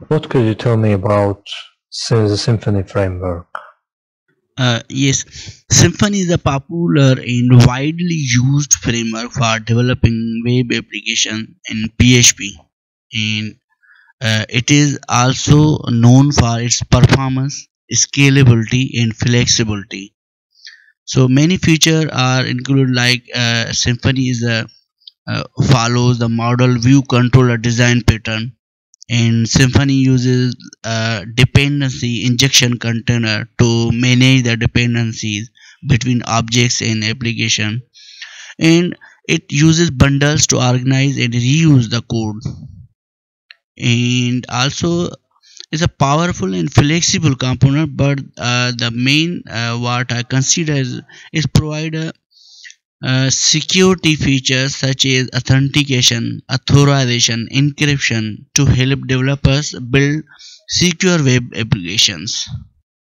What could you tell me about the Symfony Framework? Yes, Symfony is a popular and widely used framework for developing web application in PHP, and it is also known for its performance, scalability, and flexibility. So many features are included, like Symfony is follows the model view controller design pattern, and Symfony uses a dependency injection container to manage the dependencies between objects and application, and it uses bundles to organize and reuse the code, and also is a powerful and flexible component. But the main what I consider is provide a security features such as authentication, authorization, encryption to help developers build secure web applications.